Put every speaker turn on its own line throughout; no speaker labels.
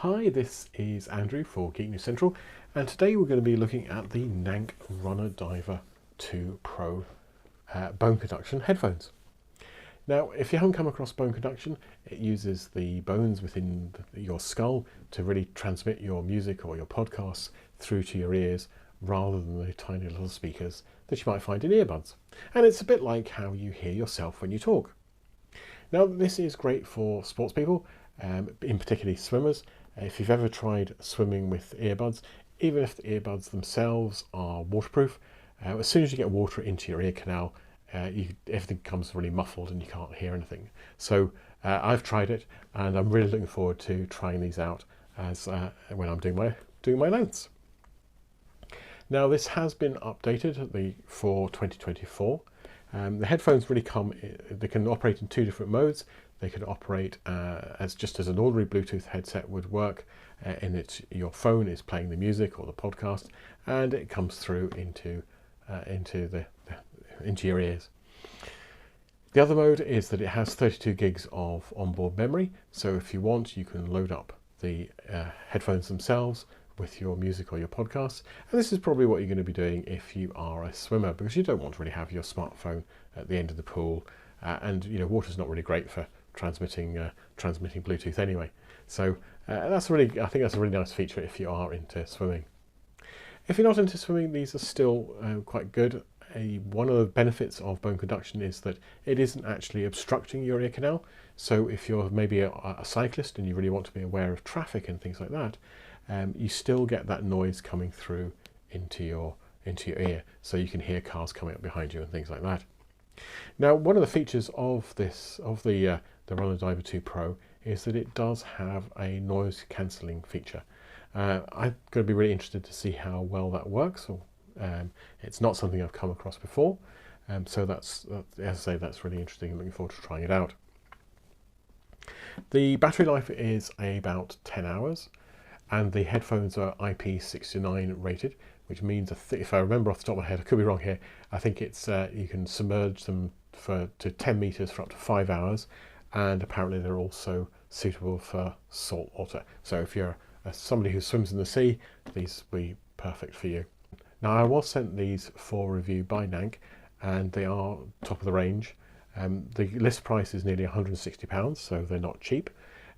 Hi, this is Andrew for Geek News Central, and today we're going to be looking at the Nank Runner Diver2 Pro bone conduction headphones. Now, if you haven't come across bone conduction, it uses the bones within your skull to really transmit your music or your podcasts through to your ears rather than the tiny little speakers that you might find in earbuds. And it's a bit like how you hear yourself when you talk. Now, this is great for sports people, in particularly swimmers. If you've ever tried swimming with earbuds, even if the earbuds themselves are waterproof, as soon as you get water into your ear canal, everything becomes really muffled and you can't hear anything. So I've tried it, and I'm really looking forward to trying these out as when I'm doing my lengths. Now, this has been updated for 2024. The headphones really they can operate in two different modes. They can operate just as an ordinary Bluetooth headset would work, in that your phone is playing the music or the podcast, and it comes through into your ears. The other mode is that it has 32 gigs of onboard memory. So if you want, you can load up the headphones themselves with your music or your podcasts. And this is probably what you're going to be doing if you are a swimmer, because you don't want to really have your smartphone at the end of the pool. And water's not really great for transmitting Bluetooth anyway. So I think that's a really nice feature if you are into swimming. If you're not into swimming, these are still quite good. One of the benefits of bone conduction is that it isn't actually obstructing your ear canal. So if you're maybe a cyclist and you really want to be aware of traffic and things like that, you still get that noise coming through into your ear, so you can hear cars coming up behind you and things like that. Now, one of the features of the Runner Diver2 Pro is that it does have a noise cancelling feature. I'm going to be really interested to see how well that works. It's not something I've come across before, so that's, as I say, that's really interesting. Looking forward to trying it out. The battery life is about 10 hours, and the headphones are IP69 rated, which means, if I remember off the top of my head, I could be wrong here, I think it's you can submerge them to 10 meters for up to 5 hours, and apparently they're also suitable for salt water. So if you're somebody who swims in the sea, these will be perfect for you. Now, I was sent these for review by Nank, and they are top of the range. The list price is nearly £160, so they're not cheap.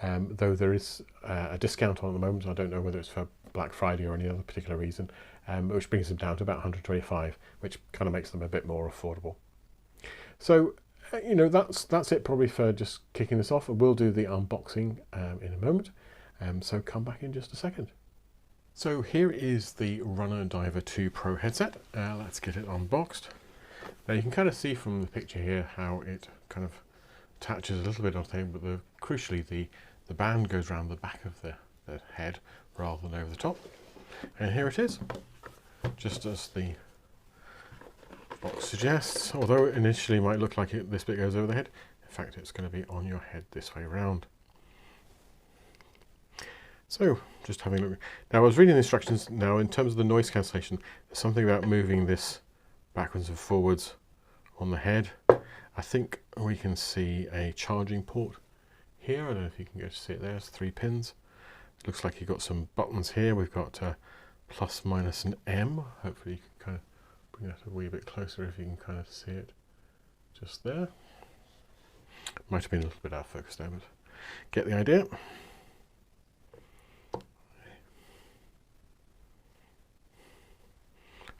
Though there is a discount on at the moment. I don't know whether it's for Black Friday or any other particular reason, which brings them down to about £125, which kind of makes them a bit more affordable. So, that's it probably for just kicking this off. We'll do the unboxing in a moment, so come back in just a second. So here is the Runner Diver2 Pro headset. Let's get it unboxed. Now you can kind of see from the picture here how it kind of attaches a little bit on thing, but crucially the band goes around the back of the head rather than over the top. And here it is, just as the box suggests, although it initially might look like this bit goes over the head. In fact, it's going to be on your head this way around. So, just having a look. Now, I was reading the instructions. Now, in terms of the noise cancellation, there's something about moving this backwards and forwards on the head. I think we can see a charging port here. I don't know if you can go to see it there. There's 3 pins. It looks like you've got some buttons here. We've got plus, minus, and M. Hopefully you can kind of bring that a wee bit closer if you can kind of see it just there. Might have been a little bit out of focus there, but get the idea.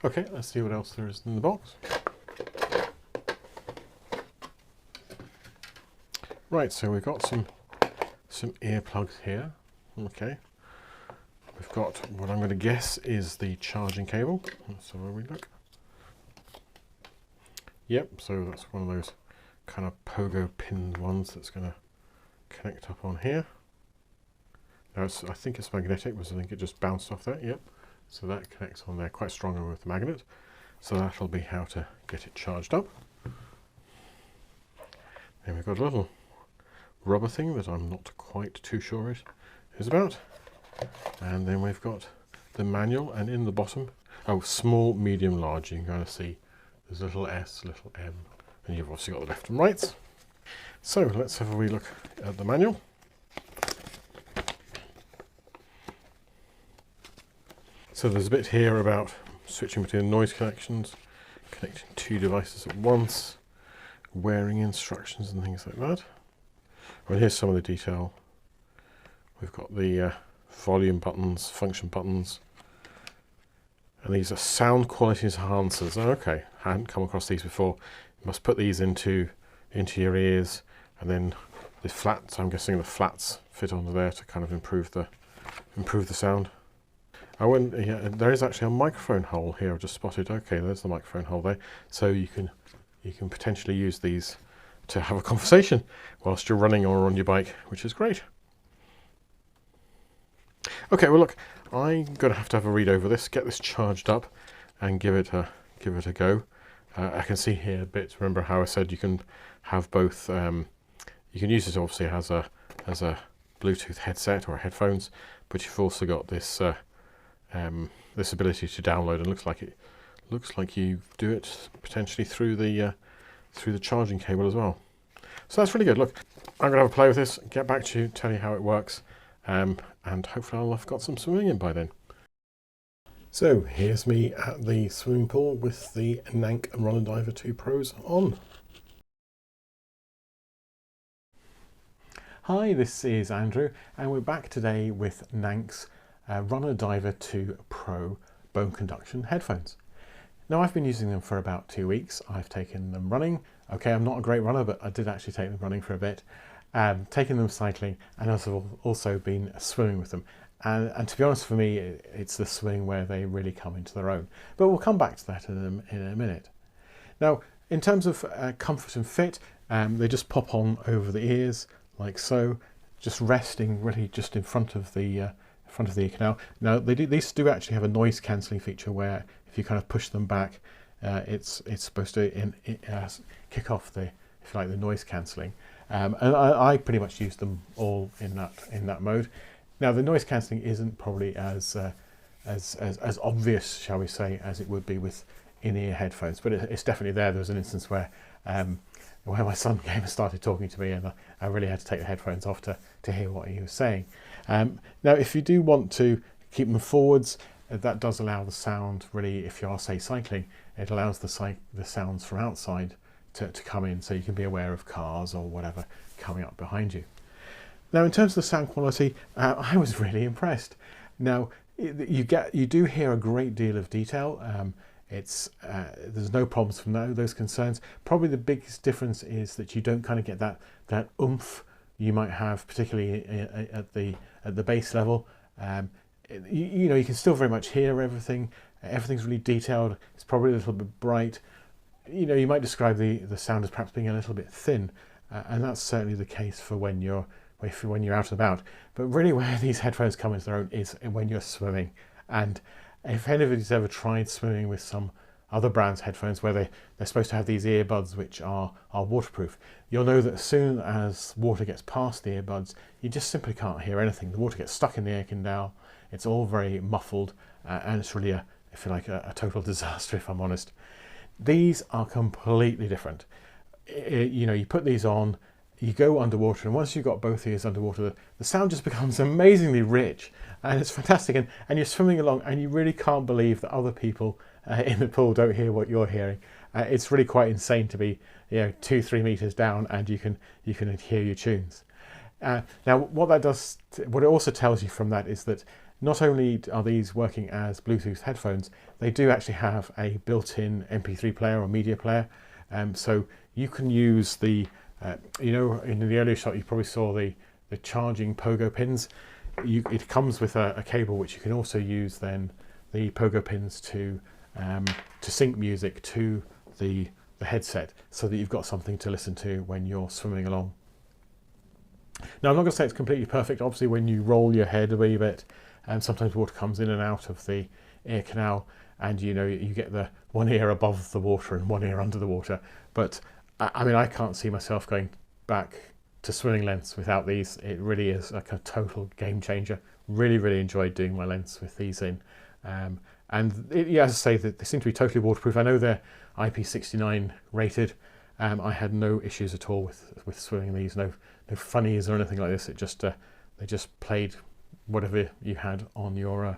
Okay, let's see what else there is in the box. Right, so we've got some earplugs here. Okay, we've got what I'm going to guess is the charging cable. Let's have a wee look. Yep, so that's one of those kind of pogo pinned ones that's going to connect up on here. Now I think it's magnetic, because I think it just bounced off there. Yep. So that connects on there quite strongly with the magnet. So that'll be how to get it charged up. Then we've got a little rubber thing that I'm not quite too sure it is about. And then we've got the manual, and in the bottom, small, medium, large, you can kind of see there's a little S, little M, and you've obviously got the left and rights. So let's have a wee look at the manual. So there's a bit here about switching between noise connections, connecting two devices at once, wearing instructions and things like that. Well, here's some of the detail. We've got the volume buttons, function buttons, and these are sound quality enhancers. Oh, okay, I hadn't come across these before. You must put these into your ears, and then the flats, I'm guessing the flats fit onto there to kind of improve the sound. Yeah, there is actually a microphone hole here. I've just spotted. Okay, there's the microphone hole there. So you can potentially use these to have a conversation whilst you're running or on your bike, which is great. Okay, well look, I'm going to have a read over this, get this charged up, and give it a go. I can see here a bit. Remember how I said you can have both. You can use it obviously as a Bluetooth headset or headphones, but you've also got this this ability to download, and looks like you do it potentially through the charging cable as well. So that's really good. Look, I'm going to have a play with this, get back to you, tell you how it works, and hopefully I'll have got some swimming in by then. So here's me at the swimming pool with the Nank Runner Diver2 Pros on. Hi, this is Andrew, and we're back today with Nank's Runner Diver2 Pro bone conduction headphones. Now, I've been using them for about 2 weeks. I've taken them running. Okay, I'm not a great runner, but I did actually take them running for a bit. Taken them cycling, and also been swimming with them. And to be honest, for me, it's the swimming where they really come into their own. But we'll come back to that in a minute. Now, in terms of comfort and fit, they just pop on over the ears like so, just resting really just in front of the ear canal. Now, these do actually have a noise cancelling feature where if you kind of push them back, it's supposed to kick off the noise cancelling. And I pretty much use them all in that mode. Now, the noise cancelling isn't probably as obvious, shall we say, as it would be with in-ear headphones, but it's definitely there. There was an instance where my son came and started talking to me, and I really had to take the headphones off to hear what he was saying. Now, if you do want to keep them forwards, that does allow the sound, really, if you are, say, cycling, it allows the sounds from outside to come in, so you can be aware of cars or whatever coming up behind you. Now, in terms of the sound quality, I was really impressed. Now, you do hear a great deal of detail. There's no problems from those concerns. Probably the biggest difference is that you don't kind of get that oomph you might have, particularly at the base level. You can still very much hear everything. Everything's really detailed. It's probably a little bit bright. You might describe the sound as perhaps being a little bit thin, and that's certainly the case for when you're out and about. But really, where these headphones come into their own is when you're swimming. And if anybody's ever tried swimming with some other brands' headphones where they're supposed to have these earbuds which are waterproof, you'll know that as soon as water gets past the earbuds, you just simply can't hear anything. The water gets stuck in the ear canal. It's all very muffled, and it's really a total disaster, if I'm honest. These are completely different. You put these on, you go underwater, and once you've got both ears underwater, the sound just becomes amazingly rich, and it's fantastic. And you're swimming along, and you really can't believe that other people in the pool don't hear what you're hearing. It's really quite insane to be 2-3 meters down, and you can hear your tunes. Now, what it also tells you from that is that not only are these working as Bluetooth headphones, they do actually have a built-in MP3 player or media player. So you can use the in the earlier shot, you probably saw the charging pogo pins. It comes with a cable which you can also use then the pogo pins to sync music to the headset, so that you've got something to listen to when you're swimming along. Now, I'm not going to say it's completely perfect. Obviously, when you roll your head a wee bit, sometimes water comes in and out of the ear canal, and you get the one ear above the water and one ear under the water. But I mean, I can't see myself going back to swimming lengths without these. It really is like a total game changer. Really enjoyed doing my lengths with these in. And as I say, they seem to be totally waterproof. I know they're IP69 rated. I had no issues at all with swimming these. No funnies or anything like this. It just they just played whatever you had on your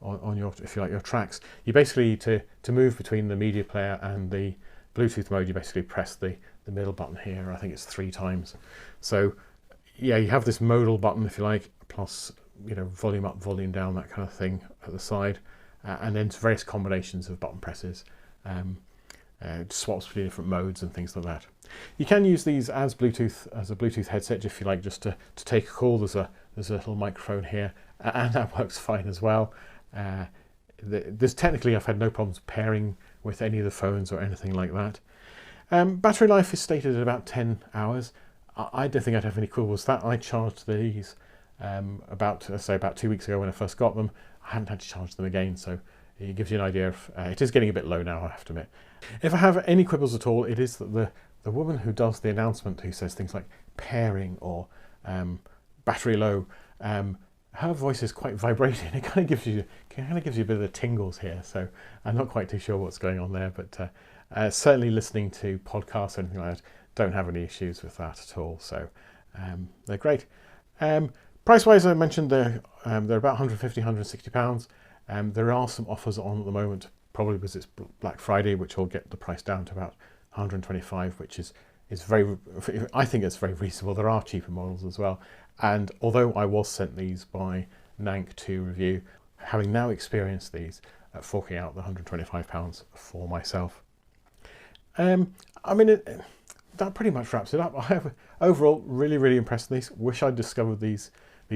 on your, if you like, your tracks. You basically, to move between the media player and the Bluetooth mode, you basically press the middle button here. I think it's 3 times. So yeah, you have this modal button, if you like, plus, you know, volume up, volume down, that kind of thing at the side, and then various combinations of button presses, swaps between different modes and things like that. You can use these as a Bluetooth headset, if you like, just to take a call. There's a little microphone here, and that works fine as well. There's technically, I've had no problems pairing with any of the phones or anything like that. Battery life is stated at about 10 hours. I don't think I'd have any quibbles with that. I charged these about 2 weeks ago when I first got them. I haven't had to charge them again, so it gives you an idea of, it is getting a bit low now, I have to admit. If I have any quibbles at all, it is that the woman who does the announcement, who says things like pairing or battery low, her voice is quite vibrating. It kind of gives you a bit of the tingles here, so I'm not quite too sure what's going on there, but certainly listening to podcasts or anything like that, don't have any issues with that at all, so they're great. Price-wise, I mentioned they're about £150, £160. There are some offers on at the moment, probably because it's Black Friday, which will get the price down to about £125, which is very, I think it's very reasonable. There are cheaper models as well. And although I was sent these by Nank to review, having now experienced these, forking out the £125 for myself. I mean, that pretty much wraps it up. I have overall really impressed with these. Wish I'd discovered these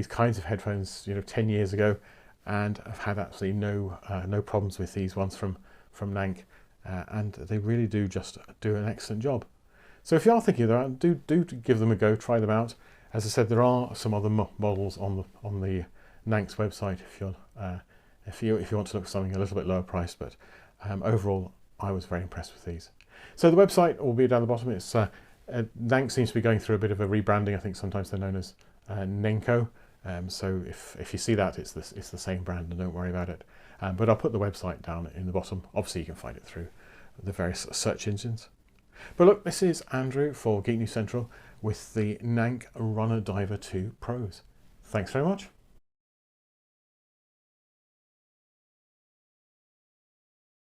kinds of headphones, you know, 10 years ago, and I've had absolutely no problems with these ones from Nank, and they really do just do an excellent job. So if you are thinking of that, do give them a go, try them out. As I said, there are some other models on the Nank's website if you want to look for something a little bit lower priced, but overall I was very impressed with these. So the website will be down the bottom. It's Nank seems to be going through a bit of a rebranding. I think sometimes they're known as Naenka. So if you see that, it's the same brand, and don't worry about it. But I'll put the website down in the bottom. Obviously, you can find it through the various search engines. But look, this is Andrew for Geek News Central with the Nank Runner Diver2 Pros. Thanks very much.